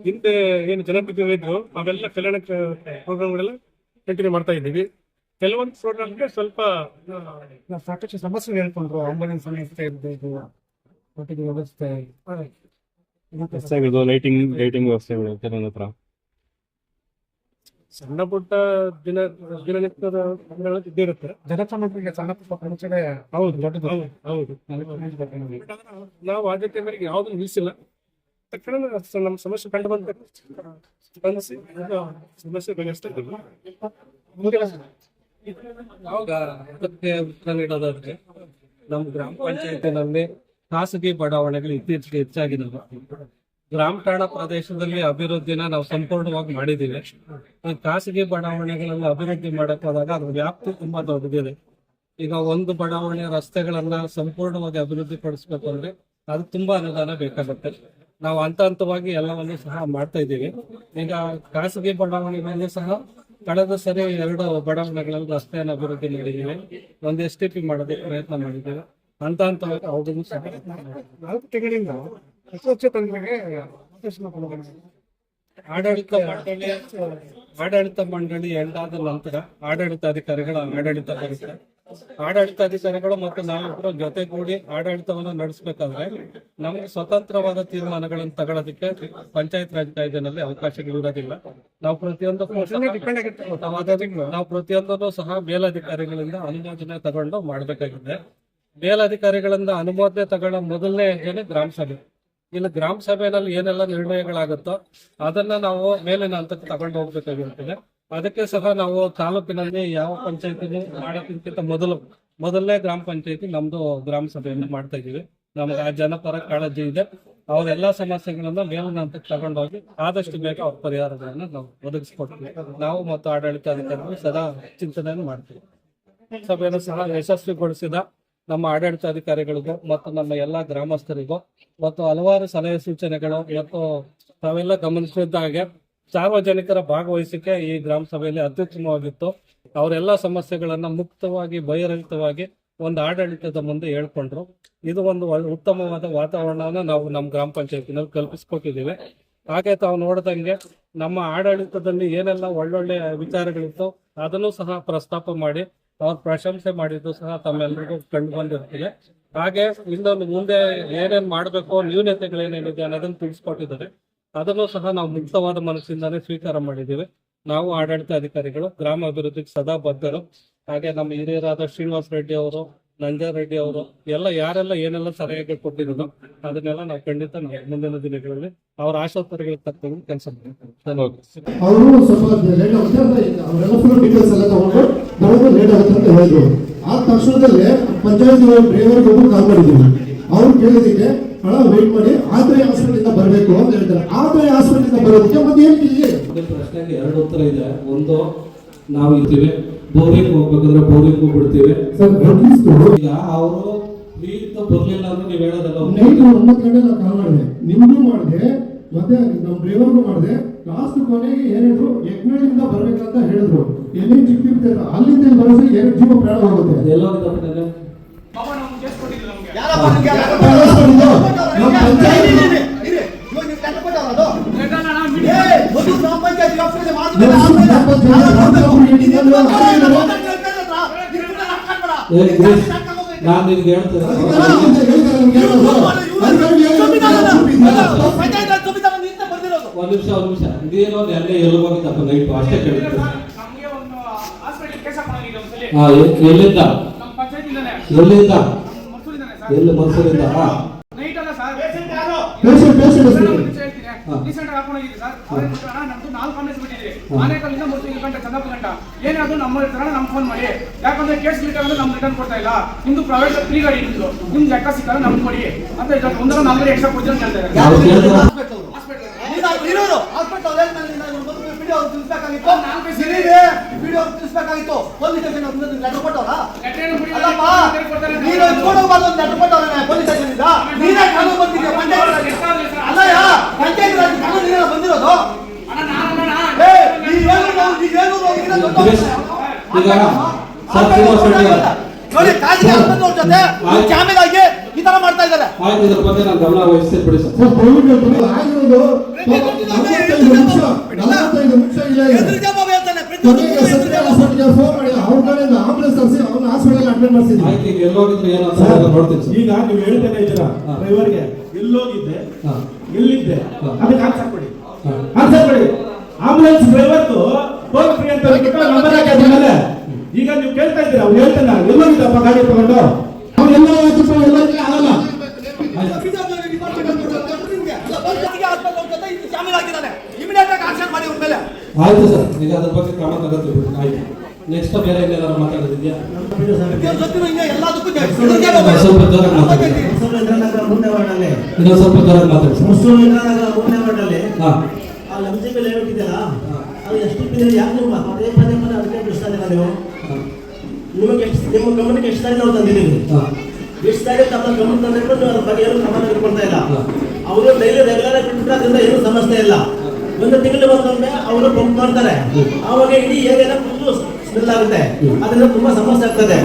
ಹಿಂದೆ ಏನು ಜನಪ್ರತಿನಿಧಿಗಳು ಅವೆಲ್ಲ ಕಲ್ಯಾಣ ಪ್ರೋಗ್ರಾಮ್ಗಳೆಲ್ಲ ಕಂಟಿನ್ಯೂ ಮಾಡ್ತಾ ಇದ್ದೀವಿ. ಕೆಲವೊಂದು ಪ್ರೋಗ್ರಾಮ್ಗೆ ಸ್ವಲ್ಪ ಸಾಕಷ್ಟು ಸಮಸ್ಯೆ ಹೇಳ್ಕೊಂಡ್ರು. ಆಂಬುಲೆನ್ಸ್ ವ್ಯವಸ್ಥೆ ಇರ್ಬೋದು, ಒಟ್ಟಿಗೆ ವ್ಯವಸ್ಥೆ, ಲೈಟಿಂಗ್ ವ್ಯವಸ್ಥೆಗಳು ಕೆಲವೊಂದು ಹತ್ರ ಸಣ್ಣ ಪುಟ್ಟ ದಿನನಿತ್ಯದ ಇದ್ದೇ ಇರುತ್ತೆ. ಜನಸಾಮಾನ್ಯರಿಗೆ ಸಣ್ಣ ಪುಟ್ಟ ಸಮಸ್ಯೆ ಹೌದು ದೊಡ್ಡದು. ಹೌದು ನಾವು ಆದ್ಯತೆ ಮೇರೆಗೆ ಯಾವುದನ್ನು ನಿಲ್ಲಿಸಿಲ್ಲ. ತಕ್ಷಣ ನಮ್ಮ ಸಮಸ್ಯೆ ಕಂಡು ಬಂದ ಸ್ಪಂದಿಸಿ ಸಮಸ್ಯೆ ಬಗೆಹರಿಸ್ತಾ ಇದ್ದೀವಿ. ಯಾವಾಗ ಅದಕ್ಕೆ ಉತ್ತರ ನೀಡೋದಾದ್ರೆ ನಮ್ಮ ಗ್ರಾಮ ಪಂಚಾಯತಿನಲ್ಲಿ ಖಾಸಗಿ ಬಡಾವಣೆಗಳು ಇತ್ತೀಚೆಗೆ ಹೆಚ್ಚಾಗಿದ್ದಾವೆ. ಗ್ರಾಮ ಠಾಣಾ ಪ್ರದೇಶದಲ್ಲಿ ಅಭಿವೃದ್ಧಿನ ನಾವು ಸಂಪೂರ್ಣವಾಗಿ ಮಾಡಿದ್ದೀವಿ. ಖಾಸಗಿ ಬಡಾವಣೆಗಳಲ್ಲಿ ಅಭಿವೃದ್ಧಿ ಮಾಡಕ್ ಹೋದಾಗ ಅದ್ರ ವ್ಯಾಪ್ತಿ ತುಂಬಾ ದೊಡ್ಡದಿದೆ. ಈಗ ಒಂದು ಬಡಾವಣೆ ರಸ್ತೆಗಳನ್ನ ಸಂಪೂರ್ಣವಾಗಿ ಅಭಿವೃದ್ಧಿ ಪಡಿಸ್ಬೇಕು ಅಂದ್ರೆ ಅದು ತುಂಬಾ ಅನುದಾನ ಬೇಕಾಗುತ್ತೆ. ನಾವು ಹಂತವಾಗಿ ಎಲ್ಲವನ್ನು ಸಹ ಮಾಡ್ತಾ ಇದ್ದೀವಿ. ಈಗ ಖಾಸಗಿ ಬಡಾವಣೆಗಳಲ್ಲಿ ಸಹ ಕಳೆದ ಸರಿ 2 ಬಡಾವಣೆಗಳಲ್ಲಿ ರಸ್ತೆಯನ್ನು ಅಭಿವೃದ್ಧಿ ಮಾಡಿದ್ದೀವಿ. ಒಂದು STP ಮಾಡೋದಕ್ಕೆ ಪ್ರಯತ್ನ ಮಾಡಿದ್ದೀವಿ. ಹಂತವಾಗಿ ಅವುಗಳನ್ನು ಸಹ 4 ತಿಂಗಳಿಂದ ಸ್ವಚ್ಛ ತಂತ್ರಿಗೆ ಆಡಳಿತ ಮಂಡಳಿ ಎಂದಾದ ನಂತರ ಆಡಳಿತಾಧಿಕಾರಿಗಳ ಆಡಳಿತ ಬರುತ್ತೆ. ಆಡಳಿತಾಧಿಕಾರಿಗಳು ಮತ್ತು ನಾವಿಬ್ಬರು ಜೊತೆಗೂಡಿ ಆಡಳಿತವನ್ನು ನಡೆಸಬೇಕಾದ್ರೆ ನಮಗೆ ಸ್ವತಂತ್ರವಾದ ತೀರ್ಮಾನಗಳನ್ನು ತಗೊಳ್ಳೋದಕ್ಕೆ ಪಂಚಾಯತ್ ರಾಜ್ ಕಾಯ್ದೆನಲ್ಲಿ ಅವಕಾಶಗಳಿರೋದಿಲ್ಲ. ನಾವು ಪ್ರತಿಯೊಂದನ್ನು ಸಹ ಮೇಲಧಿಕಾರಿಗಳಿಂದ ಅನುಮೋದನೆ ತಗೊಂಡು ಮಾಡಬೇಕಾಗಿದೆ. ಮೇಲಧಿಕಾರಿಗಳಿಂದ ಅನುಮೋದನೆ ತಗೊಳ್ಳೋ ಮೊದಲನೇ ಹೆಜ್ಜೆನೆ ಗ್ರಾಮ ಸಭೆ. ಇಲ್ಲಿ ಗ್ರಾಮ ಸಭೆಯಲ್ಲಿ ಏನೆಲ್ಲ ನಿರ್ಣಯಗಳಾಗುತ್ತೋ ಅದನ್ನ ನಾವು ಮೇಲಿನ ಹಂತಕ್ಕೆ ತಗೊಂಡು ಹೋಗ್ಬೇಕಾಗಿರ್ತದೆ. ಅದಕ್ಕೆ ಸಹ ನಾವು ತಾಲೂಕಿನಲ್ಲಿ ಯಾವ ಪಂಚಾಯತಿ ಮಾಡೋದಕ್ಕಿಂತ ಮೊದಲನೇ ಗ್ರಾಮ ಪಂಚಾಯತಿ ನಮ್ದು ಗ್ರಾಮ ಸಭೆಯನ್ನು ಮಾಡ್ತಾ ಇದೀವಿ. ನಮ್ಗೆ ಆ ಜನಪರ ಕಾಳಜಿ ಇದೆ. ಅವರೆಲ್ಲಾ ಸಮಸ್ಯೆಗಳನ್ನ ಮೇಲಿನ ಹಂತಕ್ಕೆ ತಗೊಂಡೋಗಿ ಆದಷ್ಟು ಬೇಗ ಅವ್ರ ಪರಿಹಾರಗಳನ್ನ ನಾವು ಒದಗಿಸ್ಕೊಡ್ತೀವಿ. ನಾವು ಮತ್ತು ಆಡಳಿತಾಧಿಕಾರಿಗಳು ಸದಾ ಚಿಂತನೆಯನ್ನು ಮಾಡ್ತೀವಿ. ಸಭೆಯನ್ನು ಸಹ ಯಶಸ್ವಿಗೊಳಿಸಿದ ನಮ್ಮ ಆಡಳಿತಾಧಿಕಾರಿಗಳಿಗೂ ಮತ್ತು ನಮ್ಮ ಎಲ್ಲಾ ಗ್ರಾಮಸ್ಥರಿಗೂ ಮತ್ತು ಹಲವಾರು ಸಲಹೆ ಸೂಚನೆಗಳು ಮತ್ತು ತಾವೆಲ್ಲ ಗಮನಿಸಿದ ಹಾಗೆ ಸಾರ್ವಜನಿಕರ ಭಾಗವಹಿಸಿಕೆ ಈ ಗ್ರಾಮ ಸಭೆಯಲ್ಲಿ ಅತ್ಯುತ್ತಮವಾಗಿತ್ತು. ಅವರೆಲ್ಲ ಸಮಸ್ಯೆಗಳನ್ನ ಮುಕ್ತವಾಗಿ ಬಹಿರಂಗವಾಗಿ ಒಂದು ಆಡಳಿತದ ಮುಂದೆ ಹೇಳ್ಕೊಂಡ್ರು. ಇದು ಒಂದು ಉತ್ತಮವಾದ ವಾತಾವರಣನ ನಾವು ನಮ್ಮ ಗ್ರಾಮ ಪಂಚಾಯತಿನಲ್ಲಿ ಕಲ್ಪಿಸ್ಕೊಟ್ಟಿದ್ದೀವಿ. ಹಾಗೆ ತಾವು ನೋಡಿದಂಗೆ ನಮ್ಮ ಆಡಳಿತದಲ್ಲಿ ಏನೆಲ್ಲ ಒಳ್ಳೊಳ್ಳೆ ವಿಚಾರಗಳಿತ್ತು ಅದನ್ನು ಸಹ ಪ್ರಸ್ತಾಪ ಮಾಡಿ ಅವ್ರ ಪ್ರಶಂಸೆ ಮಾಡಿದ್ದು ಸಹ ತಮ್ಮೆಲ್ಲರಿಗೂ ಕಂಡು ಬಂದಿರ್ತೀವಿ. ಹಾಗೆ ಇನ್ನೊಂದು ಮುಂದೆ ಏನೇನ್ ಮಾಡ್ಬೇಕು, ನ್ಯೂನತೆಗಳೇನೇನಿದೆ ಅನ್ನೋದನ್ನ ತಿಳಿಸ್ಕೊಟ್ಟಿದ್ದಾರೆ. ಅದನ್ನು ಸಹ ನಾವು ಮುಕ್ತವಾದ ಮನಸ್ಸಿಂದಾನೇ ಸ್ವೀಕಾರ ಮಾಡಿದ್ದೀವಿ. ನಾವು ಆಡಳಿತಾಧಿಕಾರಿಗಳು ಗ್ರಾಮ ಅಭಿವೃದ್ಧಿಗೆ ಸದಾ ಬದ್ಧರು. ಹಾಗೆ ನಮ್ಮ ಹಿರಿಯರಾದ ಶ್ರೀನಿವಾಸ ರೆಡ್ಡಿ ಅವರು, ನಂಜಾ ರೆಡ್ಡಿ ಅವರು ಯಾರೆಲ್ಲ ಏನೆಲ್ಲ ಸಲಹೆಗಳು ಕೊಟ್ಟಿರೋದು ಅದನ್ನೆಲ್ಲ ನಾವು ಖಂಡಿತ ಮುಂದಿನ ದಿನಗಳಲ್ಲಿ ಅವರ ಆಶೋತ್ತರಗಳಿಗೆ ತಕ್ಕಂಗೆ ಕೆಲಸ ಮಾಡ್ತೀವಿ. ಅವರು ಸ್ವಲ್ಪ ಲೇಟ್ ಆಗುತ್ತೆ, ಅವರೆಲ್ಲ ಫುಲ್ ಡೀಟೇಲ್ಸ್ ಎಲ್ಲ ತಗೊಂಡು ಬರೋದು ಲೇಟ್ ಆಗುತ್ತೆ ಅಂತ ಹೇಳಿದ್ರು. ಆ ತಕ್ಷಣದಲ್ಲಿ ಪಂಚಾಯತ್ ಡ್ರೈವರ್ಗೆ ಒಬ್ಬರು ಕಾಲ್ ಮಾಡಿದ್ದೀವಿ. ಅವ್ರು ಕೇಳಿದಕ್ಕೆ ವೇಟ್ ಮಾಡಿ ಆತ್ರೇಯ ಹಾಸ್ಪಿಟಲ್ ಇಂದ ಬರಬೇಕು ಅಂತ ಹೇಳ್ತಾರೆ. ಆತ್ರೇಯ ಹಾಸ್ಪಿಟಲ್ ಇಂದ ಬರೋದಕ್ಕೆ ಮತ್ತೆ ಏನು ಪ್ರಶ್ನೆಗೆ 2 ಉತ್ತರ ಇದೆ. ಒಂದು, ನಾವು ಇರ್ತೀವಿ ಬೋರಿಂಗ್ ಹೋಗ್ಬೇಕಂದ್ರೆ ಬೋರಿಂಗ್ ಬಿಡ್ತೀವಿ. ಈಗ ಅವರು ಬರ್ಲಿಲ್ಲ ಅಂದ್ರೆ ನೀವು ಹೇಳೋದಲ್ಲ. 9 ಗಂಟೆ ನಾವು ಕಾಲ್ ಮಾಡಿದೆ, ನಿಮ್ಗೂ ಮಾಡಿದೆ, ಮತ್ತೆ ನಮ್ಮ ಡ್ರೈವರ್ಗೂ ಮಾಡಿದೆ. ಲಾಸ್ಟ್ ಕೊನೆಗೆ ಏನಿದ್ರು ಯಜ್ಞದಿಂದ ಬರ್ಬೇಕಂತ ಹೇಳಿದ್ರು. ಎಲ್ಲಿ ಚಿಕ್ಕಿರ್ತಾರೆ ಅಲ್ಲಿಂದ ಬರೋದು 2 ಜೀವ ಪ್ರಾಣ ಹೋಗುತ್ತೆ. ಎಲ್ಲ ನಾನು ನಿನ್ಗೆ ಹೇಳ್ತೇನೆ, ಒಂದ್ ನಿಮಿಷ ಇದೇನೋ ನೆನ್ನೆ ಎಲ್ಲಿ ಹೋಗಿದ್ದಪ್ಪ ನೈಟ್ ಅಷ್ಟೇ ಕೇಳಿದ್ದೆ. ಎಲ್ಲಿಂದ ಎಲ್ಲಿ ಮನ್ಸೂರಿಂದ ಏನಾದ್ರು ನಮ್ಮ ನಮ್ಗೆ ಫೋನ್ ಮಾಡಿ, ಯಾಕಂದ್ರೆ ಕೇಸ್ ಬೇಕಾದ್ರೆ ನಮ್ಗೆ ರಿಟರ್ನ್ ಕೊಡ್ತಾ ಇಲ್ಲ. ನಿಮ್ದು ಪ್ರೈವೇಟ್ ಫ್ರೀ ಗಾಡಿ ಇದ್ದು ನಿಮ್ಗೆ ಲೆಕ್ಕ ಸಿಕ್ಕಲ್ಲ ನಮ್ಗೆ ಕೊಡಿ ಅಂತ ಒಂದರ ನಂಬರ್ ಎಕ್ಸ್ಟ್ರಾ ಕೊಡ್ತೀವಿ ಅಂತ ಹೇಳ್ತಾರೆ. ಈ ತರ ಮಾಡ್ತಾ ಇದ್ದಾರೆ. ಆಯ್ತು, ಇದ್ರ ಬಗ್ಗೆ ನಾನು ಗಮನ ವಹಿಸ್ತೀನಿ ಬಿಡಿ ಸರ್. ಸರ್, ಕೋವಿಡ್ ಆಗಿರೋದು 45 ನಿಮಿಷ ಇಲ್ಲ ಇದೆ. ಎದುರುಗಡೆ ಹೇಳ್ತಾನೆ, ಕೊನೆಗೆ ಸರ್ಕಾರಿ ಹಾಸ್ಪಿಟಲ್ಗೆ ಫೋನ್ ಮಾಡಿ ಅವ್ರ ಕಡೆಯಿಂದ ಆಂಬುಲೆನ್ಸ್ ತರಿಸಿ ಅವ್ರನ್ನ ಹಾಸ್ಪಿಟಲ್ ಅಡ್ಮಿಟ್ ಮಾಡಿಸಿದ್ವಿ. ಆಯ್ತು, ಈಗ ಎಲ್ಲೋಗಿದ್ರು ಏನು ಅಂತ ನೋಡ್ತೀನಿ ಸರ್. ಈಗ ನೀವು ಹೇಳ್ತಾನೆ ಇದ್ದೀರಾ ಡ್ರೈವರ್ಗೆ ಎಲ್ಲೋಗಿದ್ದೆ ಎಲ್ಲಿದ್ದೆ ಅದಕ್ಕೆ ಆನ್ಸರ್ ಕೊಡಿ. ಆನ್ಸರ್ ಕೊಡಿ. ಆಂಬುಲೆನ್ಸ್ ಡ್ರೈವರ್ದು ಟೋಲ್ ಫ್ರೀ ಅಂತ ಹೇಳ್ಬಿಟ್ಟು ನಂಬರ್ ಹಾಕಿದ್ಮೇಲೆ ಈಗ ನೀವು ಕೇಳ್ತಾ ಇದ್ದೀರಾ ಅವ್ನು ಹೇಳ್ತಾನೆ ಎಲ್ಲೋಗಿದ್ದಪ್ಪ ಗಾಡಿ ತಗೊಂಡು ಅವ್ರೆಲ್ಲ ಎಲ್ಲರಿಗೆ ಆಗಲ್ಲ. ಆಯ್ತು ಸರ್, ಈಗ ಅದ್ರ ಬಗ್ಗೆ ಕ್ರಮ ತಗೋತೀವಿ. ಆಯ್ತು, ನೆಕ್ಸ್ಟ್ ಬೇರೆ ಏನಾದ್ರು ಮಾತಾಡೋದಿದೆಯಾ? ಸ್ವಲ್ಪ ಜೋರಾಗಿ ಮಾತಾಡಿ. ಇನ್ನೊಂದು ಸ್ವಲ್ಪ ಜೋರಾಗಿ ಮಾತಾಡಿ ಸರ್. ಹಾ, ನಿಮ್ಮ ಗಮನಕ್ಕೆ ಎಷ್ಟು ಸಾರಿ ನಾವು ತಂದಿದ್ದೀವಿ, ಎಷ್ಟು ಸಾರಿ ತಮ್ಮ ಗಮನ ತಂದಿಟ್ಟು ಅದ್ರ ಬಗ್ಗೆ ಏನು ಕ್ರಮ ತೆಗೆದುಕೊಳ್ತಾ ಇಲ್ಲ. ಅವರು ಡೈಲಿ ರೆಗ್ಯುಲರ್ ಬಿಟ್ಬಿಟ್ರೆ ಅದರಿಂದ ಏನು ಸಮಸ್ಯೆ ಇಲ್ಲ. ಒಂದು ತಿಂಗಳು ಬಂದೊಮ್ಮೆ ಅವರು ಪಂಪ್ ಮಾಡ್ತಾರೆ, ಆವಾಗ ಇಡೀ ಏರಿಯಾದ ಫುಲ್ಲು ಸ್ಮೆಲ್ ಆಗುತ್ತೆ, ಅದರಿಂದ ತುಂಬಾ ಸಮಸ್ಯೆ ಆಗ್ತದೆ.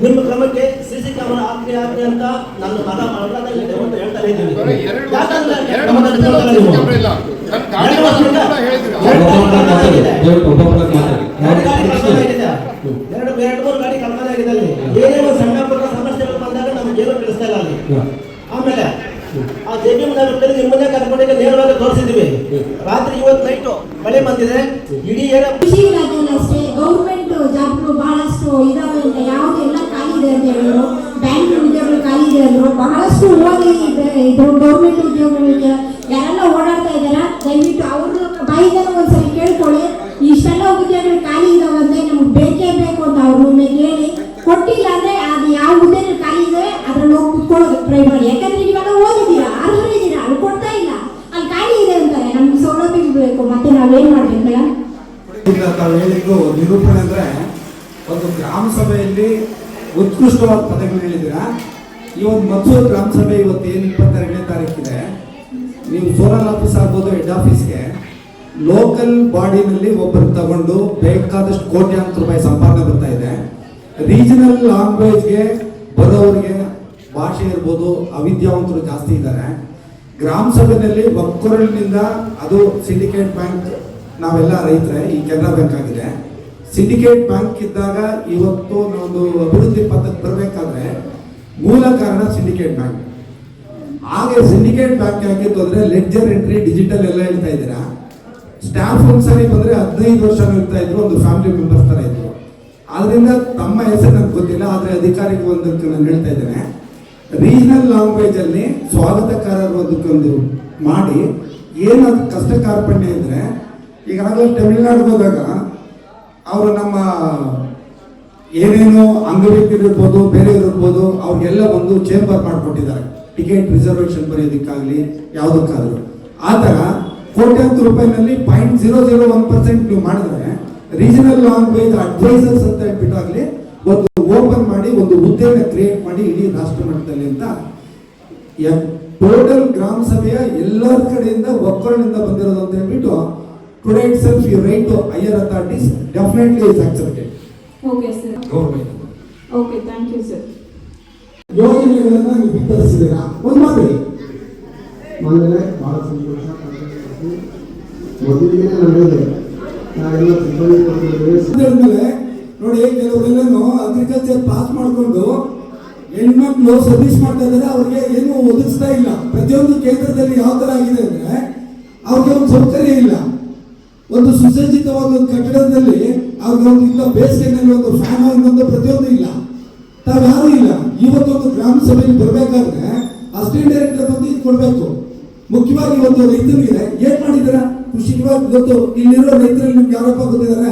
ನಿಮ್ಮ ಕ್ರಮಕ್ಕೆ ಸಿಸಿ ಕ್ಯಾಮರಾ ಹಾಕಿ ಅಂತ ನನ್ನ ಮಗ ಹೇಳ್ತಾ ಇದ್ದೀನಿ. ಎರಡು ಮೂರು ಗಾಡಿ ಕಳ್ಕೊಂಡ್ ಆಗಿದೆ ಅಲ್ಲಿ. ಏನೇ ಒಂದು ಸಣ್ಣ ಪುಟ್ಟ ಸಮಸ್ಯೆಗಳು ಬಂದಾಗ ನಮ್ಗೆ ಏನೂ ತಿಳಿಸ್ತಾ ಇಲ್ಲ ಅಲ್ಲಿ. ಆಮೇಲೆ ಆ ಜೆಪಿ ನಗರದಲ್ಲಿ ನಿಮ್ಮನ್ನೇ ಕರ್ಕೊಂಡಿಗೆ ನೇರವಾಗಿ ತೋರಿಸಿದ್ವಿ. ರಾತ್ರಿ ಇವತ್ತು ನೈಟು ಮಳೆ ಬಂದಿದೆ, ಇಡೀ ಕೃಷಿ ಇಲಾಖೆಯಲ್ಲಿ ಅಷ್ಟೇ ಗೌರ್ಮೆಂಟ್ ಜಾಬ್ಗಳು ಬಹಳಷ್ಟು ಇದಾವೆ ಅಂತ, ಯಾವುದೆಲ್ಲ ಖಾಲಿ ಇದೆ ಅಂತ ಹೇಳಿದ್ರು, ಬ್ಯಾಂಕ್ ಉದ್ಯೋಗಗಳು ಖಾಲಿ ಇದೆ ಅಂದ್ರು. ಬಹಳಷ್ಟು ಓದಿ ಇದು ಗೌರ್ಮೆಂಟ್ ಉದ್ಯೋಗಗಳಿಗೆ ಯಾರೆಲ್ಲ ಓಡಾಡ್ತಾ ಇದಾರೆ, ದಯವಿಟ್ಟು ಅವ್ರ ಬಾಯಿದಾರ ಒಂದ್ಸರಿ ಕೇಳ್ಕೊಳ್ಳಿ. ಇಷ್ಟೆಲ್ಲ ಉದ್ಯೋಗಗಳು ಖಾಲಿ ಇದಾವಂತೆ, ನಮ್ಗೆ ಬೇಕೇ ಬೇಕು ಅಂತ ಅವ್ರ ಮುಂದೆ ಕೇಳಿ, ಕೊಟ್ಟಿಲ್ಲ ಅಂದ್ರೆ ಅದು ಯಾವ ಹುದ್ದೆಗಳು ಖಾಲಿ ಇದೆ ಅದ್ರಲ್ಲಿ ಹೋಗಿ ಕುತ್ಕೊಳ್ಳೋದು ಟ್ರೈ ಮಾಡಿ. ಯಾಕಂದ್ರೆ ನೀವೆಲ್ಲ ಓದಿದ್ದೀರಾ, ಅರ್ಹರಿದ್ದೀರಾ, ಅಲ್ಲಿ ಕೊಡ್ತಾ ಇಲ್ಲ, ಅಲ್ಲಿ ಖಾಲಿ ಇದೆ ಅಂತಾರೆ. ನಮ್ಗೆ ಸೌಲಭ್ಯ ಬೇಕು, ಮತ್ತೆ ನಾವೇನ್ ಮಾಡ್ಬೇಕಲ್ಲ? ತಾವು ಹೇಳಿದ್ದು ನಿರೂಪಣೆ ಅಂದ್ರೆ ಒಂದು ಗ್ರಾಮ ಸಭೆಯಲ್ಲಿ ಉತ್ಕೃಷ್ಟವಾದ ಪದಗಳು ಹೇಳಿದ್ದೀರಾ. ಈ ಒಂದು ಮತ್ತೂರು ಗ್ರಾಮ ಸಭೆ ಇವತ್ತು ಏನು 22ನೇ ತಾರೀಕಿದೆ, ನೀವು ಸೋನಲ್ ಆಫೀಸ್ ಆಗ್ಬೋದು, ಹೆಡ್ ಆಫೀಸ್ಗೆ ಲೋಕಲ್ ಬಾಡಿನಲ್ಲಿ ಒಬ್ಬರು ತಗೊಂಡು ಬೇಕಾದಷ್ಟು ಕೋಟ್ಯಾಂತರ ರೂಪಾಯಿ ಸಂಪಾದನೆ ಬರ್ತಾ ಇದೆ. ರೀಜನಲ್ ಲ್ಯಾಂಗ್ವೇಜ್ಗೆ ಬರೋರಿಗೆ ಭಾಷೆ ಇರ್ಬೋದು, ಅವಿದ್ಯಾವಂತರು ಜಾಸ್ತಿ ಇದ್ದಾರೆ. ಗ್ರಾಮ ಸಭೆಯಲ್ಲಿ ಒಕ್ಕೊರಲಿನಿಂದ ಅದು ಸಿಂಡಿಕೇಟ್ ಬ್ಯಾಂಕ್, ನಾವೆಲ್ಲ ರೈತರೇ, ಈ ಕೆನರಾ ಬ್ಯಾಂಕ್ ಆಗಿದೆ. ಸಿಂಡಿಕೇಟ್ ಬ್ಯಾಂಕ್ ಇದ್ದಾಗ ಇವತ್ತು ಒಂದು ಅಭಿವೃದ್ಧಿ ಪಥಕ್ಕೆ ಬರಬೇಕಾದ್ರೆ ಮೂಲ ಕಾರಣ ಸಿಂಡಿಕೇಟ್ ಬ್ಯಾಂಕ್. ಹಾಗೆ ಸಿಂಡಿಕೇಟ್ ಬ್ಯಾಂಕ್ ಆಗಿತ್ತು ಅಂದ್ರೆ ಲೆಡ್ಜರ್ ಎಂಟ್ರಿ ಡಿಜಿಟಲ್ ಎಲ್ಲ ಹೇಳ್ತಾ ಇದ್ದೀರಾ. ಸ್ಟಾಫ್ ಒಂದ್ಸರಿ ಬಂದ್ರೆ 15 ವರ್ಷ ಇರ್ತಾ ಇದ್ರು, ಒಂದು ಫ್ಯಾಮಿಲಿ ಮೆಂಬರ್ಸ್ ತರ ಇದ್ರು. ಆದ್ರಿಂದ ತಮ್ಮ ಹೆಸರು ನನಗೆ ಗೊತ್ತಿಲ್ಲ, ಆದ್ರೆ ಅಧಿಕಾರಿಗೆ ಒಂದಕ್ಕೆ ನಾನು ಹೇಳ್ತಾ ಇದ್ದೇನೆ, ರೀಜನಲ್ ಲ್ಯಾಂಗ್ವೇಜ್ ಅಲ್ಲಿ ಸ್ವಾಗತಕಾರರು ಅದಕ್ಕೊಂದು ಮಾಡಿ. ಏನಾದ್ರು ಕಷ್ಟ ಕಾರ್ಪಣ್ಯ ಇದ್ರೆ, ಈಗಾಗಲೇ ತಮಿಳುನಾಡಿಗೆ ಹೋದಾಗ ಅವರು ನಮ್ಮ ಏನೇನು ಅಂಗವಿಕಲರು ಇರ್ಬೋದು, ಬೇರೆಯವರು ಇರ್ಬೋದು, ಅವ್ರಿಗೆಲ್ಲ ಒಂದು ಚೇಂಬರ್ ಮಾಡಿಕೊಟ್ಟಿದ್ದಾರೆ, ಟಿಕೆಟ್ ರಿಸರ್ವೇಶನ್ ಬರೆಯೋದಕ್ಕಾಗಲಿ ಯಾವುದಕ್ಕಾಗಲಿ. ಆ ಥರ ಕೋಟ್ಯಾಂತರ ರೂಪಾಯಿನಲ್ಲಿ 0.001% ನೀವು ಮಾಡಿದ್ರೆ ರೀಜನಲ್ ಲ್ಯಾಂಗ್ವೇಜ್ ಅಡ್ವೈಸರ್ಸ್ ಅಂತ ಹೇಳ್ಬಿಟ್ಟಾಗಲಿ ಒಂದು ಓಪನ್ ಮಾಡಿ ಒಂದು ಹುದ್ದೆನ ಕ್ರಿಯೇಟ್ ಮಾಡಿ ಇಡೀ ರಾಷ್ಟ್ರ ಮಟ್ಟದಲ್ಲಿ ಅಂತ. ಟೋಟಲ್ ಗ್ರಾಮ ಸಭೆಯ ಎಲ್ಲರ ಕಡೆಯಿಂದ ಒಕ್ಕಲಿನಿಂದ ಬಂದಿರೋದು ಅಂತ ಹೇಳ್ಬಿಟ್ಟು today itself you write to higher authorities definitely is accepted. Okay sir, government okay, thank you sir. ಯೋಜನೆಗಳನ್ನ ನೀವು ವಿತರಿಸಿದ್ದೀರಾ, ಒಂದು ಮಾಡಿ. ಆಮೇಲೆ ಭಾಳ ಸಂತೋಷ. ಮೊದಲಿಗೆ ನಡೆದಿದೆ ನಾವೆಲ್ಲ ಸಿಬ್ಬಂದಿ ನೋಡಿ, ಕೆಲವರೆಲ್ಲೂ ಅಗ್ರಿಕಲ್ಚರ್ ಪಾಸ್ ಮಾಡಿಕೊಂಡು ಹೆಣ್ಮಕ್ಳು ಸರ್ವಿಸ್ ಮಾಡ್ತಾ ಇದ್ದಾರೆ, ಅವ್ರಿಗೆ ಏನು ಒದಗಿಸ್ತಾ ಇಲ್ಲ. ಪ್ರತಿಯೊಂದು ಕೇಂದ್ರದಲ್ಲಿ ಯಾವ ತರ ಆಗಿದೆ ಅಂದ್ರೆ ಅವ್ರಿಗೆ ಒಂದು ಸೌಕರ್ಯ ಇಲ್ಲ. ಒಂದು ಸುಸಜ್ಜಿತವಾದ ಒಂದು ಕಟ್ಟಡದಲ್ಲಿ ಅವ್ರಿಗೆ ಒಂದು ಇಲ್ಲ, ಬೇಸಿಗೆನಲ್ಲಿ ಒಂದು ಫ್ಯಾನ್ ಇನ್ನೊಂದು ಪ್ರತಿಯೊಂದು ಇಲ್ಲ, ತಾವ್ಯಾರು ಇಲ್ಲ. ಇವತ್ತೊಂದು ಗ್ರಾಮ ಸಭೆಗೆ ಬರಬೇಕಾದ್ರೆ ಅಸಿಸ್ಟೆಂಟ್ ಡೈರೆಕ್ಟರ್ ಬಂದು ಇದು ಕೊಡಬೇಕು. ಮುಖ್ಯವಾಗಿ ಒಂದು ರೈತರಿಗೆ ಏನ್ ಮಾಡಿದಾರ ಕೃಷಿ ಗೊತ್ತು, ಇಲ್ಲಿರೋ ರೈತರಲ್ಲಿ ನಿಮ್ಗೆ ಯಾರಪ್ಪ ಗೊತ್ತಿದ್ದಾರೆ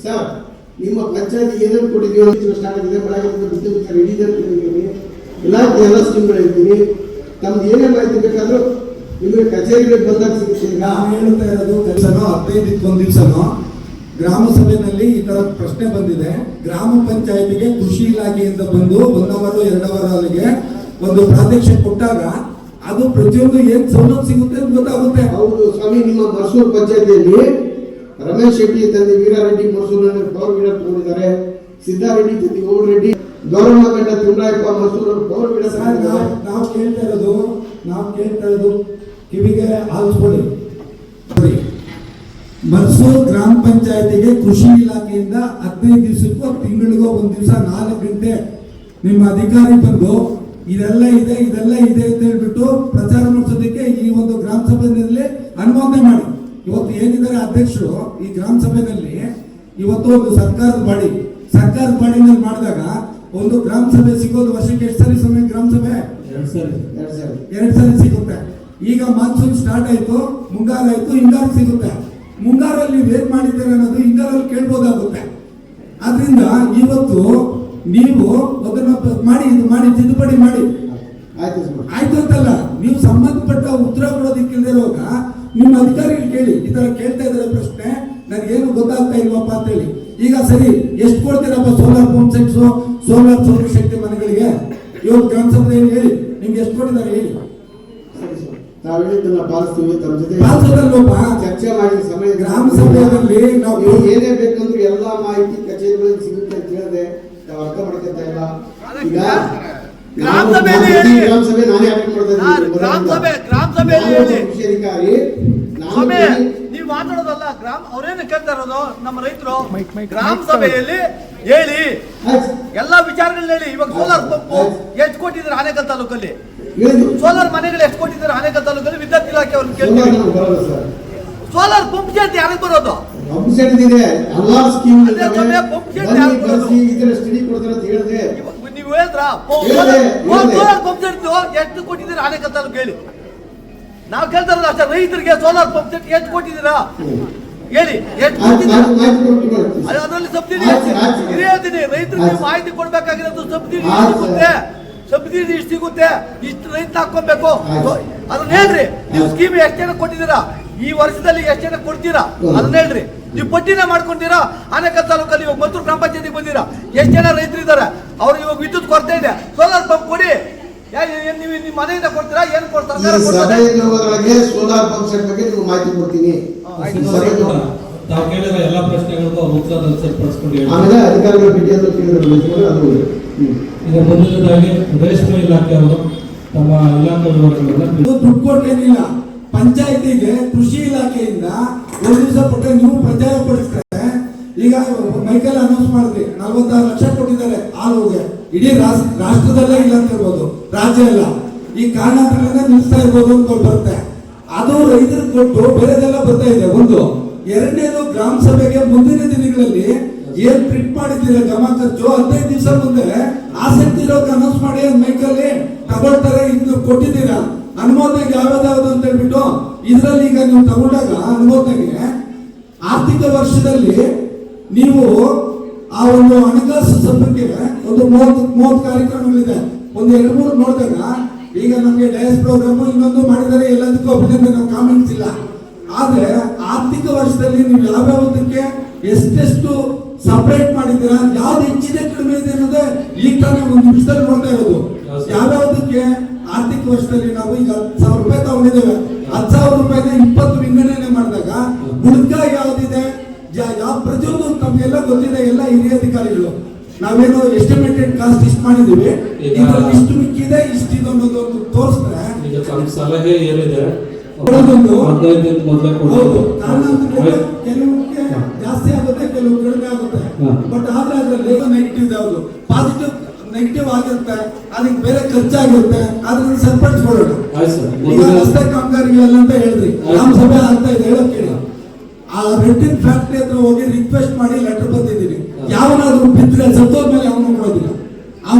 ಸರ್? ನಿಮ್ಮ ಪಂಚಾಯತ್ ಏನೇನು ಕೊಟ್ಟಿದ್ದೀವಿ ಸ್ಟಾರ್ಟ್ ಆಗಿದೆ, ಮಳೆ ರೆಡಿ ಕೊಟ್ಟಿದ್ದೀವಿ, ಇಲಾಖೆ ಎಲ್ಲ ಸ್ಕೀಮ್ಗಳು ಇರ್ತೀವಿ. ತಮ್ದು ಏನೇನು ಮಾಹಿತಿ ಬೇಕಾದ್ರೂ ನಿಮಗೆ ಕಚೇರಿಗಳಿಗೆ ಬಂದಾಗ ಸಿಗುತ್ತೆ. ನಾನು ಹೇಳ್ತಾ ಇರೋದು ಕೆಲಸನೋ 15 ಒಂದು ದಿವಸನೋ ಗ್ರಾಮ ಸಭೆಯಲ್ಲಿ ಈ ತರ ಪ್ರಶ್ನೆ ಬಂದಿದೆ. ಗ್ರಾಮ ಪಂಚಾಯತಿಗೆ ಕೃಷಿ ಇಲಾಖೆಯಿಂದ ಬಂದು 1 ಅವರ್ 2 ಅವರ್ ಅಲ್ಲಿಗೆ ಒಂದು ಪ್ರಾತ್ಯಕ್ಷಿಕೆ ಕೊಟ್ಟಾಗ ಅದು ಪ್ರತಿಯೊಂದು ಏನ್ ಸವಲತ್ತು ಸಿಗುತ್ತೆ ಅಂತ ಗೊತ್ತಾಗುತ್ತೆ. ಹೌದು ಸ್ವಾಮಿ, ನಿಮ್ಮ ಮರ್ಸೂರು ಪಂಚಾಯತಿಯಲ್ಲಿ ರಮೇಶ್ ಶೆಟ್ಟಿ ತಂದೆ ವೀರಾರೆಡ್ಡಿ ಮರ್ಸೂರಿನಲ್ಲಿ ಪವರ್ ವೀಡರ್ ತಗೊಂಡಿದ್ದಾರೆ, ಸಿದ್ದಾರೆಡ್ಡಿ ತಂದೆ ಓಡ್ ರೆಡ್ಡಿ ಗೌರವ ಕಂಡ ತಿಮ್ರಾಯಪ್ಪ ಮಸೂರು ಪವರ್ ಬಿಡ ನಾವು ಕೇಳ್ತಾ ಇರೋದು ಕಿವಿಗೆ ಆಲಿಸ್ಕೊಳ್ಳಿ. ಮನ್ಸೂರ್ ಗ್ರಾಮ ಪಂಚಾಯತಿಗೆ ಕೃಷಿ ಇಲಾಖೆಯಿಂದ 15 ದಿವಸಕ್ಕೂ ತಿಂಗಳಿಗೋ ಒಂದು ದಿವಸ 4 ಗಂಟೆ ನಿಮ್ಮ ಅಧಿಕಾರಿ ಬಂದು ಇದೆಲ್ಲ ಇದೆ ಅಂತ ಹೇಳ್ಬಿಟ್ಟು ಪ್ರಚಾರ ಮಾಡಿಸೋದಕ್ಕೆ ಈ ಒಂದು ಗ್ರಾಮ ಸಭೆಯಲ್ಲಿ ಅನುಮೋದನೆ ಮಾಡಿ. ಇವತ್ತು ಏನಿದ್ದಾರೆ ಅಧ್ಯಕ್ಷರು ಈ ಗ್ರಾಮ ಸಭೆಯಲ್ಲಿ, ಇವತ್ತು ಒಂದು ಸರ್ಕಾರದ ಬಾಡಿನಲ್ಲಿ ಮಾಡಿದಾಗ ಒಂದು ಗ್ರಾಮ ಸಭೆ ಸಿಗೋದು ವರ್ಷಕ್ಕೆ ಎಷ್ಟು ಸರಿ ಸಮಯ? ಗ್ರಾಮ ಸಭೆ 2 ಸರಿ ಸಿಗುತ್ತೆ. ಈಗ ಮಾನ್ಸೂನ್ ಸ್ಟಾರ್ಟ್ ಆಯ್ತು, ಮುಂಗಾರಾಯ್ತು, ಹಿಂಗಾರು ಸಿಗುತ್ತೆ. ಮುಂಗಾರಲ್ಲಿ ನೀವು ಏನ್ ಮಾಡಿದ್ದೀರ ಅನ್ನೋದು ಹಿಂಗಾರಲ್ಲಿ ಕೇಳ್ಬೋದಾಗುತ್ತೆ. ಆದ್ರಿಂದ ಇವತ್ತು ನೀವು ಅದನ್ನ ಮಾಡಿ, ಇದು ಮಾಡಿ, ತಿದ್ದುಪಡಿ ಮಾಡಿ. ಆಯ್ತು ಅಂತಲ್ಲ, ನೀವು ಸಂಬಂಧಪಟ್ಟ ಉತ್ತರ ಕೊಡೋದಿಕ್ಕಿಲ್ಲದೆ ಇರುವಾಗ ನಿಮ್ಮ ಅಧಿಕಾರಿಗಳು ಕೇಳಿ, ಈ ತರ ಕೇಳ್ತಾ ಇದ್ದಾರೆ ಪ್ರಶ್ನೆ, ನನಗೇನು ಗೊತ್ತಾಗ್ತಾ ಇಲ್ವಪ್ಪ ಅಂತ ಹೇಳಿ. ಈಗ ಸರಿ, ಎಷ್ಟು ಕೊಡ್ತೀರಪ್ಪ ಸೋಲಾರ್ ಪಂಪ್ ಸೆಟ್ಸ್, ಸೋಲಾರ್ ಸೌರಶಕ್ತಿ ಮನೆಗಳಿಗೆ? ಇವತ್ತು ಗ್ರಾಮ ಸಭೆಯಲ್ಲಿ ಹೇಳಿ, ನಿಮ್ಗೆ ಎಷ್ಟು ಕೊಟ್ಟಿದ್ದಾರೆ ಹೇಳಿ. ನಾವು ಹೇಳಿದ್ದನ್ನ ಪಾಲಿಸ್ತೀವಿ. ತಮ್ಮ ಜೊತೆ ಚರ್ಚೆ ಮಾಡಿದ ಸಮಯ ಗ್ರಾಮ ಸಭೆಯಲ್ಲಿ ನಾವು ಏನೇ ಬೇಕಂದ್ರೂ ಎಲ್ಲಾ ಮಾಹಿತಿ ಕಚೇರಿಗಳಲ್ಲಿ ಸಿಗುತ್ತೆ ಅಂತ ಹೇಳಿದೆ. ನಾವು ಅರ್ಥ ಮಾಡ್ಕೊತಾ ಇಲ್ಲ. ಈಗ ಗ್ರಾಮ ಸಭೆ ನಾನೇ ಅಟೆಂಡ್ ಮಾಡ್ತಾ ಇದ್ದೀನಿ. ಕೃಷಿ ಅಧಿಕಾರಿ ನೀವು ಮಾತಾಡೋದಲ್ಲ, ಅವ್ರೇನು ಕೇಳ್ತಾ ಇರೋದು ನಮ್ಮ ರೈತರು ಗ್ರಾಮ ಸಭೆಯಲ್ಲಿ ಹೇಳಿ ಎಲ್ಲಾ ವಿಚಾರಗಳನ್ನ ಹೇಳಿ. ಇವಾಗ ಸೋಲಾರ್ ಪಂಪ್ ಎಷ್ಟು ಕೊಟ್ಟಿದ್ದಾರೆ ಆನೇಕಲ್ ತಾಲೂಕಲ್ಲಿ? ಸೋಲಾರ್ ಮನೆಗಳು ಎಷ್ಟು ಕೊಟ್ಟಿದ್ದಾರೆ ಆನೇಕಲ್ ತಾಲೂಕಲ್ಲಿ? ವಿದ್ಯುತ್ ಇಲಾಖೆ ಅವ್ರನ್ನ ಕೇಳ್ತೀವಿ. ಸೋಲಾರ್ ಪಂಪ್ ಸೆಟ್ ಯಾರಿಗೆ ಬರೋದು? ಪಂಪ್ ಸೆಟ್ ಇದೆ, ಎಲ್ಲಾ ಸ್ಕೀಮ್ ಇದೆ. ಪಂಪ್ ಸೆಟ್ ಯಾರಿಗೆ ಬರೋದು? ಸ್ಟಡಿ ಕೊಡ್ತಾರೆ ಅಂತ ಹೇಳಿದೆ. ನೀವು ಹೇಳಿದ್ರ ಸೋಲಾರ್ ಪಂಪ್ ಸೆಟ್ ಎಷ್ಟು ಕೊಟ್ಟಿದ್ದೀರಾ ಆನೇಕಲ್ ತಾಲೂಕು ಹೇಳಿ. ನಾವು ಕೇಳ್ತಾರಲ್ಲ ಅಷ್ಟೇ, ರೈತರಿಗೆ ಸೋಲಾರ್ ಪಂಪ್ ಸೆಟ್ ಎಷ್ಟು ಕೊಟ್ಟಿದ್ದೀರಾ ಹೇಳಿ, ಎಷ್ಟು ಕೊಟ್ಟಿದ್ದೀರಾ? ಅದರಲ್ಲಿ ಸಬ್ಸಿಡಿ ಹೇಳ್ತೀನಿ, ರೈತರಿಗೆ ಮಾಹಿತಿ ಕೊಡ್ಬೇಕಾಗಿರೋದು ಸಬ್ಸಿಡಿ ಸಿಗುತ್ತೆ, ಸಬ್ಸಿಡಿ ಇಷ್ಟು ಸಿಗುತ್ತೆ, ಇಷ್ಟು ರೈತ ಹಾಕೊಬೇಕು ಅದನ್ನ ಹೇಳ್ರಿ. ನೀವು ಸ್ಕೀಮ್ ಎಷ್ಟು ಜನ ಕೊಟ್ಟಿದ್ದೀರಾ, ಈ ವರ್ಷದಲ್ಲಿ ಎಷ್ಟು ಜನ ಕೊಡ್ತೀರಾ ಅದನ್ನ ಹೇಳ್ರಿ. ನೀವು ಪಟ್ಟಿನ ಮಾಡ್ಕೊಂಡಿರಾ? ಆನೇಕಲ್ ತಾಲೂಕಲ್ಲಿ ಇವಾಗ ಮತ್ತೂರು ಗ್ರಾಮ ಪಂಚಾಯತಿಗೆ ಬಂದಿರಾ, ಎಷ್ಟು ಜನ ರೈತರು ಇದ್ದಾರೆ? ಅವ್ರು ಇವಾಗ ವಿದ್ಯುತ್ ಕೊರತೆ ಇದೆ, ಸೋಲಾರ್ ಪಂಪ್ ಕೊಡಿ. ನೀವು ನಿಮ್ಮ ಮನೆಯಿಂದ ಕೊಡ್ತೀರಾ? ಏನು ಕೊಡ್ತಾರೆ? ಸೋಲಾರ್ ಪಂಪ್ ಸೆಟ್ ಬಗ್ಗೆ ನೀವು ಮಾಹಿತಿ ಕೊಡ್ತೀನಿ. ತಾವು ಕೇಳಿದ ಎಲ್ಲ ಪ್ರಶ್ನೆಗಳಿಗೂ ಉತ್ತರ ಸರಿಪಡಿಸ್ಕೊಂಡು ಆಮೇಲೆ ಅಧಿಕಾರಿಗಳು ಭೇಟಿಯನ್ನು ಕೇಳಿದ್ರು. ಅದು ಈಗ ಮೊದಲನೇದಾಗಿ ರೇಷ್ಮೆ ಇಲಾಖೆ ಅವರು ತಮ್ಮ ಇಲಾಖೆ ವಿವರಗಳನ್ನು ದುಡ್ಡು ಕೊಟ್ಟೇನಿಲ್ಲ. ಪಂಚಾಯತಿಗೆ ಕೃಷಿ ಇಲಾಖೆಯಿಂದ ಒಂದು ದಿವಸ ಪಟ್ಟ ನೀವು ಪ್ರಚಾರ ಪಡಿಸ್ತಾರೆ. ಈಗ ಮೈಕಲ್ ಅನೌನ್ಸ್ ಮಾಡಿದ್ರಿ 46 ಲಕ್ಷ ಕೊಟ್ಟಿದ್ದಾರೆ ಹಾಲುಗೆ. ಇಡೀ ರಾಷ್ಟ್ರದಲ್ಲೇ ಇಲ್ಲ ಅಂತ ಇರ್ಬೋದು, ರಾಜ್ಯ ಎಲ್ಲ ಈ ಕಾರಣಾಂತರಗಳಿಂದ ನಿಲ್ಲಿಸ್ತಾ ಇರ್ಬೋದು ಅಂತ ಬರುತ್ತೆ. ಅದು ರೈತರಿಗೆ ಕೊಟ್ಟು ಬೇರೆದೆಲ್ಲ ಬರ್ತಾ ಇದೆ. ಒಂದು ಎರಡನೇದು, ಗ್ರಾಮ ಸಭೆಗೆ ಮುಂದಿನ ದಿನಗಳಲ್ಲಿ ಏನ್ ಪ್ರಿಂಟ್ ಮಾಡಿದ್ದೀರಾ ಜಮಾ ಖರ್ಚು 15 ದಿವಸ ಮುಂದೆ ಆಸಕ್ತಿ ಇರೋಕೆ ಅನೌನ್ಸ್ ಮಾಡಿ ಮೈಕಲ್ಲಿ ತಗೊಳ್ತಾರೆ. ಇನ್ನು ಕೊಟ್ಟಿದ್ದೀರಾ ಅನುಮೋದನೆಗೆ ಯಾವ್ದಾವ್ದು ಅಂತ ಹೇಳ್ಬಿಟ್ಟು ಇದರಲ್ಲಿ ಈಗ ನೀವು ತಗೊಂಡಾಗ ಅನುಮೋದನೆಗೆ ಆರ್ಥಿಕ ವರ್ಷದಲ್ಲಿ ನೀವು ಆ ಒಂದು ಹಣಕಾಸು ಸಭೆಗೆ ಒಂದು 30 ಕಾರ್ಯಕ್ರಮಗಳಿದೆ. ಒಂದು 2-3 ನೋಡಿದಾಗ ಈಗ ನಮಗೆ ಡಯಸ್ ಪ್ರೋಗ್ರಾಮ್ ಇನ್ನೊಂದು ಮಾಡಿದರೆ ಎಲ್ಲದಕ್ಕೂ ಅಭಿನಂದನೆ, ನಾವು ಕಾಮೆಂಟ್ಸ್ ಇಲ್ಲ. ಆದ್ರೆ ಆರ್ಥಿಕ ವರ್ಷದಲ್ಲಿ ನೀವು ಯಾವ್ಯಾವುದಕ್ಕೆ ಎಷ್ಟೆಷ್ಟು ಸಪರೇಟ್ ಮಾಡಿದ್ದೀರಾ, ಯಾವ್ದು ಹೆಚ್ಚಿದೆ ಕಡಿಮೆ ಇದೆ ಅನ್ನೋದೇ ಈಗ ತಾನೇ ಒಂದು ನಿಮಿಷದಲ್ಲಿ ನೋಡ್ತಾ ಇರೋದು. ಯಾವ್ಯಾವುದಕ್ಕೆ ಆರ್ಥಿಕ ವರ್ಷದಲ್ಲಿ ನಾವು ಈಗ 10,000 ರೂಪಾಯಿ ತಗೊಂಡಿದ್ದೇವೆ, 10,000 ರೂಪಾಯಿನ 20 ವಿಂಗಡಣೆ ಮಾಡಿದಾಗ ಉಳಿದ ಯಾವ್ದಿದೆ, ಯಾವ ಪ್ರತಿಯೊಂದು ನಮ್ಗೆಲ್ಲ ಗೊತ್ತಿದೆ. ಎಲ್ಲ ಹಿರಿಯ ಅಧಿಕಾರಿಗಳು ನಾವೇನೋ ಎಸ್ಟಿಮೇಟೆಡ್ ಕಾಸ್ಟ್ ಇಷ್ಟು ಮಾಡಿದೀವಿ, ಇದ್ರಲ್ಲಿ ಇಷ್ಟು ಮಿಕ್ಕಿದೆ, ಇಷ್ಟಿದೆ ಅನ್ನೋದು ತೋರಿಸಿದ್ರೆ ಈಗ ತಮ್ಮ ಸಲಹೆ ಏನಿದೆ ಕೊಡೋದೊಂದು 15 ದಿನ ಮೊದಲೇ ಕೊಡೋದು. ಕೆಲವಕ್ಕೆ ಜಾಸ್ತಿ ಆಗುತ್ತೆ, ಕೆಲವು ಕಡಿಮೆ ಆಗುತ್ತೆ. ಬಟ್ ಆದ್ರೆ ಅದರಲ್ಲಿ ನೆಗೆಟಿವ್ ಯಾವುದು, ಪಾಸಿಟಿವ್ ನೆಗೆಟಿವ್ ಆಗಿರುತ್ತೆ, ಅದಕ್ಕೆ ಬೇರೆ ಖರ್ಚಾಗಿರುತ್ತೆ, ಅದನ್ನ ಸರಿಪಡಿಸ್ಕೊಳ್ಳೋಣ. ಈಗ ರಸ್ತೆ ಕಾಮಗಾರಿಗಳೆಲ್ಲ ಅಂತ ಹೇಳಿದ್ರಿ, ಗ್ರಾಮ ಸಭೆ ಆಗ್ತಾ ಇದೆ, ಹೇಳಕ್ ಕೇಳಿ. ಆ ರೆಡ್ಡಿನ್ ಫ್ಯಾಕ್ಟ್ರಿ ಹತ್ರ ಹೋಗಿ ರಿಕ್ವೆಸ್ಟ್ ಮಾಡಿ ಲೆಟರ್ ಬಂದಿದ್ದೀನಿ. ಯಾವನಾದ್ರೂ ಬಿದ್ದರೆ ಸತ್ತೋದ್ಮೇಲೆ ಅವನು ಕೊಡೋದಿಲ್ಲ.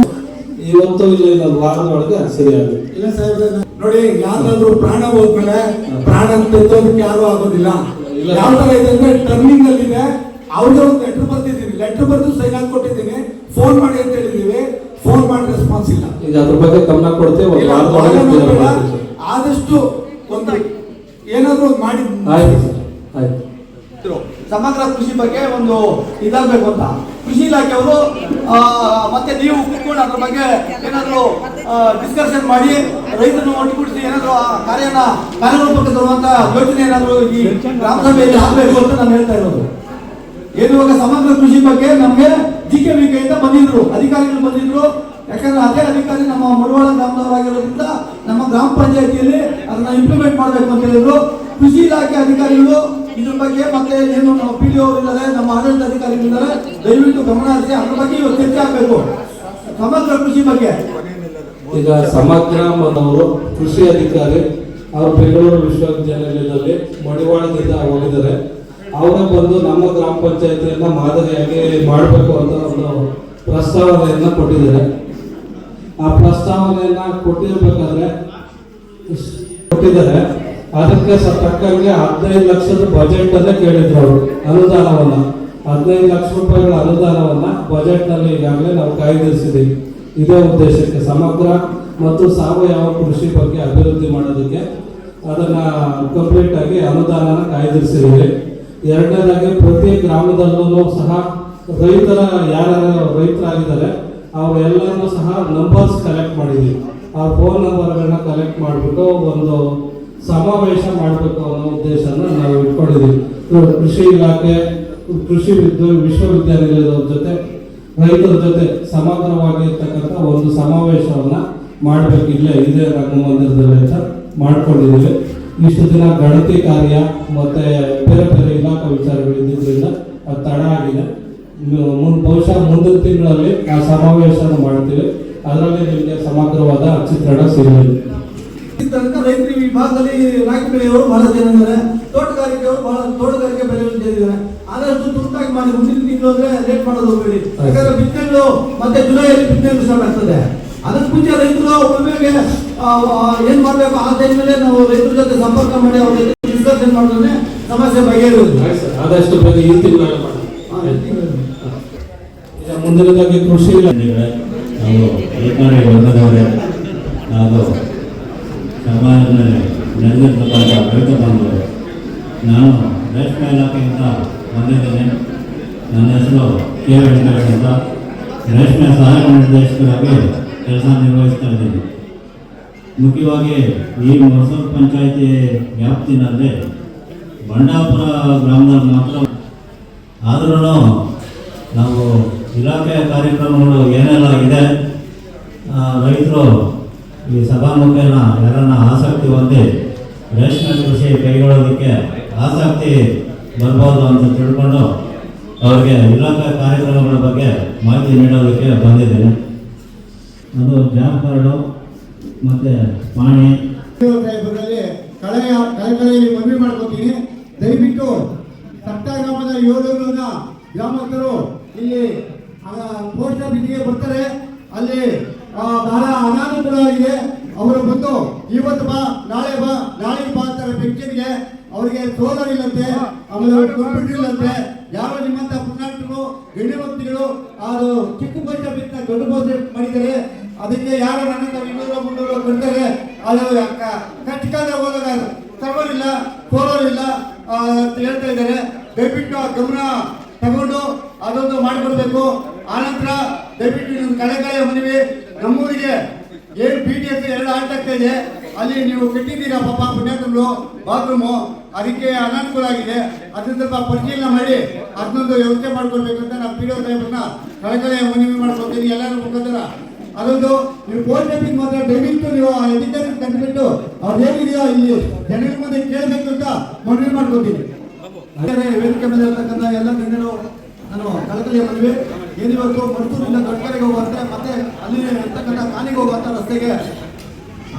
ಇವತ್ತು ಇಲ್ಲ ವಾರದ ಒಳಗೆ ಸರಿ ಆಗುತ್ತೆ. ಇಲ್ಲ ಸಾಹೇಬ್ರೆ, ನೋಡಿ ಯಾವ್ದಾದ್ರು ಪ್ರಾಣ ಹೋದ್ಮೇಲೆ ಪ್ರಾಣ ತೆತ್ತೋದಕ್ಕೆ ಯಾರು ಆಗೋದಿಲ್ಲ. ಯಾವ ತರ ಇದೆ ಅಂದ್ರೆ ಟರ್ನಿಂಗ್ ಅಲ್ಲಿ ಇದೆ, ಅವ್ರಿಗೆ ಒಂದು ಲೆಟರ್ ಬರ್ತಿದ್ದೀನಿ, ಲೆಟರ್ ಬರೆದು ಸೈನ್ ಹಾಕಿ ಕೊಟ್ಟಿದ್ದೀನಿ, ಫೋನ್ ಮಾಡಿ ಅಂತ ಹೇಳಿದೀವಿ, ಫೋನ್ ಮಾಡಿ ರೆಸ್ಪಾನ್ಸ್ ಇಲ್ಲ. ಈಗ ಅದ್ರ ಬಗ್ಗೆ ಗಮನ ಕೊಡ್ತೇವೆ. ಆದಷ್ಟು ಒಂದು ಏನಾದ್ರು ಮಾಡಿ. ಆಯ್ತು. ಸಮಗ್ರ ಕೃಷಿ ಬಗ್ಗೆ ಒಂದು ಇದಾಗಬೇಕು ಅಂತ ಕೃಷಿ ಇಲಾಖೆಯವರು ಮತ್ತೆ ನೀವು ಕೂತ್ಕೊಂಡು ಅದ್ರ ಬಗ್ಗೆ ಏನಾದ್ರು ಡಿಸ್ಕಷನ್ ಮಾಡಿ ರೈತರನ್ನು ಒಟ್ಟುಗೂಡಿಸಿ ಏನಾದ್ರು ಕಾರ್ಯರೂಪಕ್ಕೆ ತರುವಂತ ಯೋಜನೆ ಏನಾದ್ರು ಈ ಗ್ರಾಮ ಸಭೆಯಲ್ಲಿ ಆಗಬೇಕು ಅಂತ ನಾನು ಹೇಳ್ತಾ ಇರೋದು. ಏನು ಇವಾಗ ಸಮಗ್ರ ಕೃಷಿ ಬಗ್ಗೆ ನಮಗೆ GKVK ಬಂದಿದ್ರು, ಅಧಿಕಾರಿಗಳು ಬಂದಿದ್ರು. ಯಾಕಂದ್ರೆ ಅದೇ ಅಧಿಕಾರಿ ನಮ್ಮ ಮಡವಾಳ ಗ್ರಾಮದವರಾಗಿರೋದ್ರಿಂದ ನಮ್ಮ ಗ್ರಾಮ ಪಂಚಾಯತಿಯಲ್ಲಿ ಅದನ್ನ ಇಂಪ್ಲಿಮೆಂಟ್ ಮಾಡಬೇಕು ಅಂತ ಹೇಳಿದ್ರು. ಕೃಷಿ ಇಲಾಖೆ ಅಧಿಕಾರಿಗಳು ಇದ್ರ ಬಗ್ಗೆ ಮತ್ತೆ ಏನು ನಮ್ಮ PDO ಇದ್ದಾರೆ, ನಮ್ಮ ಆಡಳಿತ ಅಧಿಕಾರಿಗಳಿದ್ದಾರೆ, ದಯವಿಟ್ಟು ಗಮನ ಹರಿಸಿ ಅದ್ರ ಬಗ್ಗೆ ಇವತ್ತು ಚರ್ಚೆ ಆಗಬೇಕು, ಸಮಗ್ರ ಕೃಷಿ ಬಗ್ಗೆ. ಈಗ ಸಮಗ್ರ ಅವರು ಕೃಷಿ ಅಧಿಕಾರಿ ಅವರು ಬೆಂಗಳೂರು ವಿಶ್ವವಿದ್ಯಾನಿಲಯದಲ್ಲಿ ಮಡಿವಾಳದಿಂದ ಹೋಗಿದ್ದಾರೆ. ಅವರೇ ಬಂದು ನಮ್ಮ ಗ್ರಾಮ ಪಂಚಾಯತಿಯನ್ನ ಮಾದರಿಯಾಗಿ ಮಾಡಬೇಕು ಅಂತ ಒಂದು ಪ್ರಸ್ತಾವನೆಯನ್ನ ಕೊಟ್ಟಿದ್ದಾರೆ. ಆ ಪ್ರಸ್ತಾವನೆಯನ್ನ ಕೊಟ್ಟಿದ್ದಾರೆ ಅದಕ್ಕೆ ತಕ್ಕಂಗೆ 15 ಲಕ್ಷದ ಬಜೆಟ್ ಅಲ್ಲೇ ಕೇಳಿದ್ರು ಅವರು ಅನುದಾನವನ್ನ. 15 ಲಕ್ಷ ರೂಪಾಯಿಗಳ ಅನುದಾನವನ್ನ ಬಜೆಟ್ ನಲ್ಲಿ ಈಗಾಗಲೇ ನಾವು ಕಾಯ್ದಿರಿಸಿದ್ದೀವಿ. ಇದೇ ಉದ್ದೇಶಕ್ಕೆ ಸಮಗ್ರ ಮತ್ತು ಸಾವಯವ ಕೃಷಿ ಬಗ್ಗೆ ಅಭಿವೃದ್ಧಿ ಮಾಡೋದಕ್ಕೆ ಅದನ್ನ ಕಂಪ್ಲೀಟ್ ಆಗಿ ಅನುದಾನನ ಕಾಯ್ದಿರಿಸಿದ್ದೀವಿ. ಎರಡನೇದಾಗಿ ಪ್ರತಿ ಗ್ರಾಮದಲ್ಲೂ ಸಹ ರೈತರಾಗಿದ್ದಾರೆ ಅವರೆಲ್ಲರೂ ಸಹ ನಂಬರ್ಸ್ ಕಲೆಕ್ಟ್ ಮಾಡಿದ್ದೀವಿ. ಆ ಫೋನ್ ನಂಬರ್ಗಳನ್ನ ಕಲೆಕ್ಟ್ ಮಾಡಿಬಿಟ್ಟು ಒಂದು ಸಮಾವೇಶ ಮಾಡಬೇಕು ಅನ್ನೋ ಉದ್ದೇಶನ ನಾವು ಇಟ್ಕೊಂಡಿದ್ದೀವಿ. ಕೃಷಿ ಇಲಾಖೆ, ಕೃಷಿ ವಿಶ್ವವಿದ್ಯಾನಿಲಯದವ್ರ ಜೊತೆ, ರೈತರ ಜೊತೆ ಸಮಗ್ರವಾಗಿರ್ತಕ್ಕಂಥ ಒಂದು ಸಮಾವೇಶವನ್ನ ಮಾಡಬೇಕು. ಇದೇ ರಂಗಮಂದಿರದಲ್ಲಿ ಅಂತ ಮಾಡ್ಕೊಂಡಿದ್ದೀವಿ. ಇಷ್ಟು ದಿನ ಗಣತಿ ಕಾರ್ಯ ಮತ್ತೆ ಬೇರೆ ಬೇರೆ ಇಲಾಖಾ ವಿಚಾರಗಳು ಇದ್ದಿದ್ದರಿಂದ ಅದು ತಡ ಆಗಿದೆ. ಬಹುಶಃ ಮುಂದಿನ ತಿಂಗಳಲ್ಲಿ ಆ ಸಮಾವೇಶನ ಮಾಡ್ತೀವಿ. ಅದರಲ್ಲಿ ನಿಮಗೆ ಸಮಗ್ರವಾದ ಚಿತ್ರಣ ಸಿಗಲಿದೆ. ರೈತರ ವಿಭಾಗದಲ್ಲಿ ರಾಗಿ ಬೆಳೆಯವರು ಬಹಳ ಜನ ಇದ್ದಾರೆ, ತೋಟಗಾರಿಕೆ ಬೆಳೆಯವರು ಇದ್ದಾರೆ. ಆದಷ್ಟು ತುರ್ತಾಗಿ ಮಾಡಿ, ಮುಂದಿನ ತಿಂಗಳು ಅಂದ್ರೆ ಲೇಟ್ ಮಾಡೋದು ಹೋಗಬೇಡಿ. ಯಾಕಂದ್ರೆ ಬಿತ್ತನೆಗಳು ಮತ್ತೆ ಜುಲೈಯಲ್ಲಿ ಬಿತ್ತನೆಗಳು ಸ್ಟಾರ್ಟ್ ಆಗ್ತದೆ. ಅದಕ್ಕೆ ಮುಂಚೆ ರೈತರು ಒಮ್ಮೆಗೆ ಏನ್ ಮಾಡ್ಬೇಕು ಆ ಟೈಮಲ್ಲೇ ನಾವು ರೈತರ ಜೊತೆ ಸಂಪರ್ಕ ಮಾಡಿ ಅವ್ರ ಜೊತೆ ಡಿಸ್ಕಷನ್ ಮಾಡಿದ್ರೆ ಸಮಸ್ಯೆ ಬಗೆಹರಿಯುವುದು. ಆದಷ್ಟು ಬೇಗ ಈ ತಿಂಗಳು ಮುಂದಿನದಾಗಿ ಕೃಷಿ ನಾವು ಸರ್ಕಾರಿ ವರ್ಗದವರೇ ಹಾಗೂ ಸಮಾಜದಲ್ಲಿ ನೆಲೆಸಿರ್ತಕ್ಕಂಥ ರೈತ ಬಾಂಧವರು, ನಾನು ರೇಷ್ಮೆ ಇಲಾಖೆಯಿಂದ ಬಂದಿದ್ದೇನೆ. ನನ್ನ ಹೆಸರು ಕೆ ವೆಂಕಟೇಶ್ ಅಂತ, ರೇಷ್ಮೆ ಸಹಾಯಕ ನಿರ್ದೇಶಕರಾಗಿ ಕೆಲಸ ನಿರ್ವಹಿಸ್ತಾ ಇದ್ದೀನಿ. ಮುಖ್ಯವಾಗಿ ಈ ಹೊಸೂರು ಪಂಚಾಯಿತಿ ವ್ಯಾಪ್ತಿನಲ್ಲಿ ಬಂಡಾಪುರ ಗ್ರಾಮದಲ್ಲಿ ಮಾತ್ರ. ಆದ್ರೂ ನಾವು ಇಲಾಖೆಯ ಕಾರ್ಯಕ್ರಮಗಳು ಏನೆಲ್ಲ ಇದೆ, ರೈತರು ಈ ಸಭಾಮುಖೇನ ಯಾರನ್ನ ಆಸಕ್ತಿ ಹೊಂದಿ ರೇಷ್ಮೆ ಕೃಷಿ ಕೈಗೊಳ್ಳೋದಕ್ಕೆ ಆಸಕ್ತಿ ಬರ್ಬೋದು ಅಂತ ತಿಳ್ಕೊಂಡು ಅವ್ರಿಗೆ ಇಲಾಖೆ ಕಾರ್ಯಕ್ರಮಗಳ ಬಗ್ಗೆ ಮಾಹಿತಿ ನೀಡೋದಕ್ಕೆ ಬಂದಿದ್ದೇನೆ. ಅದು ಜಾಬ್ ಕಾರ್ಡು ಮತ್ತು ಪಾಣಿ ಕಳೆಯಲ್ಲಿ ಮನವಿ ಮಾಡ್ಕೊತೀನಿ. ದಯವಿಟ್ಟು ಸಪ್ತ ಗ್ರಾಮದ 7 ಗ್ರಾಮಸ್ಥರು ಇಲ್ಲಿ ಪೋಸ್ಟ್ ಆಫೀಸ್ಗೆ ಬರ್ತಾರೆ. ಅಲ್ಲಿ ಬಹಳ ಅನಾನುಕೂಲವಾಗಿದೆ. ಅವರು ಬಂದು ಇವತ್ತು ಬಾ, ನಾಳೆ ಬಾ, ನಾಳೆಗೆ ಬಾ ಅಂತಾರೆ ಪೆನ್ಷನ್ಗೆ. ಅವರಿಗೆ ಸೋಲಾರ್ ಇಲ್ಲಂತೆ, ಆಮೇಲೆ ಕಂಪ್ಯೂಟರ್ ಇಲ್ಲಂತೆ. ಯಾರೋ ನಿಮ್ಮಂತ ಪುಣ್ಯಾರ್ಥರು, ಗಣ್ಯ ವ್ಯಕ್ತಿಗಳು ಅದು ಚಿಕ್ಕ ಪೋಸ್ಟ್ ಆಫೀಸ್ನ ದೊಡ್ಡ ಪೋಸ್ಟ್ ಮಾಡಿದ್ದಾರೆ. ಅದಕ್ಕೆ ಯಾರು ನನ್ನ 200-300 ಕೊಡ್ತಾರೆ. ಅದು ಕಷ್ಟಕಾಲ ಹೋದಾಗ ಸರ್ವರ್ ಇಲ್ಲ, ಸೋಲಾರ್ ಇಲ್ಲ ಅಂತ ಹೇಳ್ತಾ ಇದ್ದಾರೆ. ದಯವಿಟ್ಟು ಗಮನ ತಗೊಂಡು ಅದೊಂದು ಮಾಡಿಕೊಡ್ಬೇಕು. ಆನಂತರ ದಯವಿಟ್ಟು ಕಳೆ ಮನವಿ, ನಮ್ಮೂರಿಗೆ ಏನು BTS 2 ಆಲ್ಟ್ ಆಗ್ತಾ ಇದೆ, ಅಲ್ಲಿ ನೀವು ಕಟ್ಟಿದ್ದೀರಾ ಪಾಪ ಪುಣ್ಯಾತ್ಮಗಳು ಬಾತ್ರೂಮು, ಅದಕ್ಕೆ ಅನಾನುಕೂಲ ಆಗಿದೆ. ಅದನ್ನ ಸ್ವಲ್ಪ ಪರಿಶೀಲನೆ ಮಾಡಿ ಅದನ್ನೊಂದು ವ್ಯವಸ್ಥೆ ಮಾಡ್ಕೊಡ್ಬೇಕು ಅಂತ ನಾವು PDO ಸಾಹೇಬ್ರನ್ನ ಕಳೆ ಮನವಿ ಮಾಡ್ಕೊಡ್ತೀನಿ ಎಲ್ಲರೂ ಮುಖಾಂತರ. ಅದೊಂದು ನೀವು ಪೋಸ್ಟ್ ಆಫೀಸ್ ಮಾತ್ರ ದಯವಿಟ್ಟು ನೀವು ಅಧಿಕಾರಿ ತಂದುಬಿಟ್ಟು ಅವ್ರು ಏನಿದೆಯೋ ಇಲ್ಲಿ ಜನರ ಮುಂದೆ ಕೇಳಬೇಕು ಅಂತ ಮನವಿ ಮಾಡ್ಕೊತೀನಿ. ವೇದಿಕೆ ಮೇಲೆ ಇರತಕ್ಕಂಥ ಎಲ್ಲ ಗಣ್ಯರು ನಾನು ಕಳಕಳಿಯ ಮನವಿ, ಏನಿವತ್ತು ಮರ್ತೂರಿಂದ ದೊಡ್ಡಕೆರೆಗೆ ಹೋಗುವಂತೆ ಮತ್ತೆ ಅಲ್ಲಿ ಇರ್ತಕ್ಕಂಥ ಕಾಲಿಗೆ ಹೋಗುವಂಥ ರಸ್ತೆಗೆ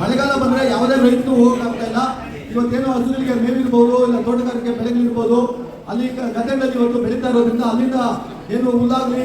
ಮಳೆಗಾಲ ಬಂದರೆ ಯಾವುದೇ ರೈತರು ಹೋಗೋಕ್ಕಾಗ್ತಾ ಇಲ್ಲ. ಇವತ್ತೇನೋ ಹಸುಗಳಿಗೆ ಮೇವಿರ್ಬೋದು, ಇಲ್ಲ ತೋಟಗಾರಿಕೆ ಬೆಳೆಗಳಿರ್ಬೋದು, ಅಲ್ಲಿ ಗದ್ದೆಗಳಲ್ಲಿ ಇವತ್ತು ಬೆಳೀತಾ ಇರೋದ್ರಿಂದ ಅಲ್ಲಿಂದ ಏನು ಹುಲ್ಲಾಗಲಿ